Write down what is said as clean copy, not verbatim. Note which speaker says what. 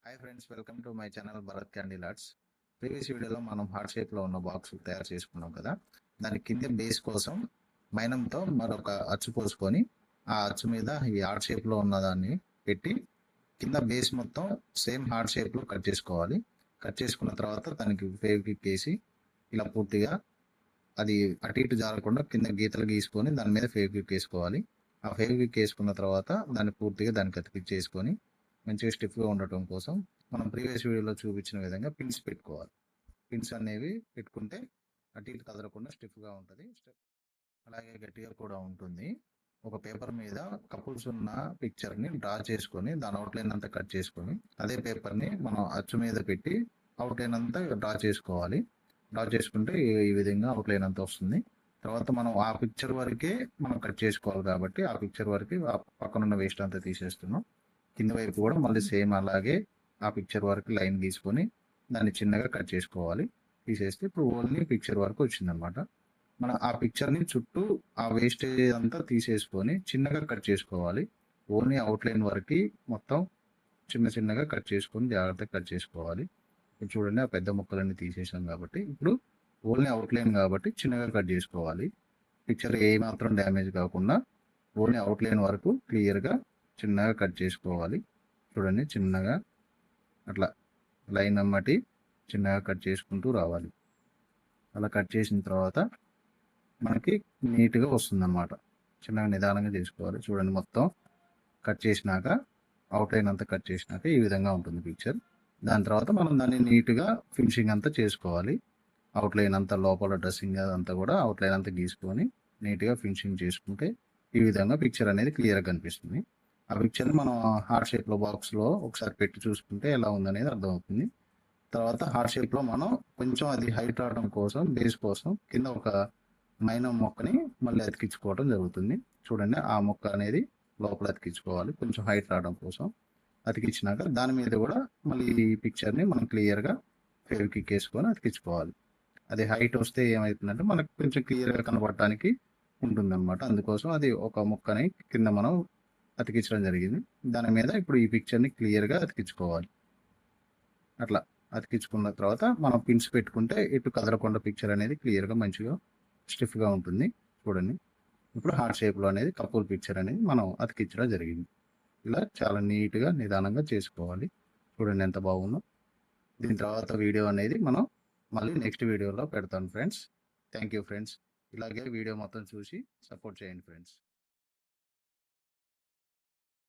Speaker 1: Hi friends, welcome to my channel Bharat candle arts. Previous వీడియోలో మనం heart షేప్లో ఉన్న బాక్స్ తయారు చేసుకున్నాం కదా. దాని కింద బేస్ కోసం మైనంతో మరొక అచ్చు పోసుకొని ఆ అచ్చు మీద ఈ హార్ట్ షేప్లో ఉన్నదాన్ని పెట్టి కింద బేస్ మొత్తం సేమ్ హార్ట్ షేప్లో కట్ చేసుకోవాలి. కట్ చేసుకున్న తర్వాత దానికి ఫెవిక్విక్ వేసి ఇలా పూర్తిగా అది అటు ఇటు జారకుండా కింద గీతలు గీసుకొని దాని మీద ఫెవిక్విక్ వేసుకోవాలి. ఆ ఫెవిక్విక్ వేసుకున్న తర్వాత దాన్ని పూర్తిగా దానికి అతికిచ్చేసుకొని మంచిగా స్టిఫ్గా ఉండటం కోసం మనం ప్రీవియస్ వీడియోలో చూపించిన విధంగా పిన్స్ పెట్టుకోవాలి. పిన్స్ అనేవి పెట్టుకుంటే అటు ఇటు కదలకుండా స్టిఫ్గా ఉంటుంది, అలాగే గట్టిగా కూడా ఉంటుంది. ఒక పేపర్ మీద కపుల్స్ ఉన్న పిక్చర్ని డ్రా చేసుకొని దాని అవుట్లైన్ అంతా కట్ చేసుకొని అదే పేపర్ని మనం అచ్చు మీద పెట్టి అవుట్లైన్ అంతా డ్రా చేసుకోవాలి. డ్రా చేసుకుంటే ఈ విధంగా అవుట్లైన్ అంతా వస్తుంది. తర్వాత మనం ఆ పిక్చర్ వరకే మనం కట్ చేసుకోవాలి కాబట్టి ఆ పిక్చర్ వరకు ఆ పక్కనున్న వేస్ట్ అంతా తీసేస్తున్నాం. కింద వైపు కూడా మళ్ళీ సేమ్ అలాగే ఆ పిక్చర్ వరకు లైన్ గీసుకొని దాన్ని చిన్నగా కట్ చేసుకోవాలి. తీసేస్తే ఇప్పుడు ఓన్లీ పిక్చర్ వరకు వచ్చిందనమాట. మనం ఆ పిక్చర్ని చుట్టూ ఆ వేస్టేజ్ అంతా తీసేసుకొని చిన్నగా కట్ చేసుకోవాలి. ఓన్లీ అవుట్లైన్ వరకు మొత్తం చిన్న చిన్నగా కట్ చేసుకొని జాగ్రత్తగా కట్ చేసుకోవాలి. ఇప్పుడు చూడండి, ఆ పెద్ద ముక్కలన్నీ తీసేసాం కాబట్టి ఇప్పుడు ఓన్లీ అవుట్లైన్ కాబట్టి చిన్నగా కట్ చేసుకోవాలి. పిక్చర్ ఏ మాత్రం డ్యామేజ్ కాకుండా ఓన్లీ అవుట్లైన్ వరకు క్లియర్గా చిన్నగా కట్ చేసుకోవాలి. చూడండి, చిన్నగా అట్లా లైన్ అమ్మటి చిన్నగా కట్ చేసుకుంటూ రావాలి. అలా కట్ చేసిన తర్వాత మనకి నీట్గా వస్తుంది అన్నమాట. చిన్నగా నిదానంగా చేసుకోవాలి. చూడండి, మొత్తం కట్ చేసినాక అవుట్లైన్ అంతా కట్ చేసినాక ఈ విధంగా ఉంటుంది పిక్చర్. దాని తర్వాత మనం దాన్ని నీట్గా ఫినిషింగ్ అంతా చేసుకోవాలి. అవుట్లైన్ అంతా లోపల డ్రెస్సింగ్ అదంతా కూడా అవుట్లైన్ అంతా గీసుకొని నీట్గా ఫినిషింగ్ చేసుకుంటే ఈ విధంగా పిక్చర్ అనేది క్లియర్గా కనిపిస్తుంది. ఆ పిక్చర్ని మనం హార్ట్ షేప్లో బాక్స్లో ఒకసారి పెట్టి చూసుకుంటే ఎలా ఉందనేది అర్థమవుతుంది. తర్వాత హార్ట్ షేప్లో మనం కొంచెం అది హైట్ రావడం కోసం బేస్ కోసం కింద ఒక మైనం మొక్కని మళ్ళీ అతికించుకోవడం జరుగుతుంది. చూడండి, ఆ మొక్క అనేది లోపల అతికించుకోవాలి కొంచెం హైట్ రావడం కోసం. అతికించినాక దాని మీద కూడా మళ్ళీ ఈ పిక్చర్ని మనం క్లియర్గా ఫెవిక్విక్ వేసుకొని అతికించుకోవాలి. అది హైట్ వస్తే ఏమవుతుందంటే మనకు కొంచెం క్లియర్గా కనపడటానికి ఉంటుందన్నమాట. అందుకోసం అది ఒక ముక్కని కింద మనం అతికించడం జరిగింది. దాని మీద ఇప్పుడు ఈ పిక్చర్ని క్లియర్గా అతికించుకోవాలి. అట్లా అతికించుకున్న తర్వాత మనం పిన్స్ పెట్టుకుంటే ఇటు కదలకుండా పిక్చర్ అనేది క్లియర్గా మంచిగా స్టిఫ్గా ఉంటుంది. చూడండి, ఇప్పుడు హార్ట్ షేప్లో అనేది కపుల్ పిక్చర్ అనేది మనం అతికించడం జరిగింది. ఇలా చాలా నీట్గా నిదానంగా చేసుకోవాలి. చూడండి ఎంత బాగుందో. దీని తర్వాత వీడియో అనేది మనం మళ్ళీ నెక్స్ట్ వీడియోలో పెడతాను ఫ్రెండ్స్. Thank you friends. ఇలాగే వీడియో మొత్తం చూసి సపోర్ట్ చేయండి ఫ్రెండ్స్.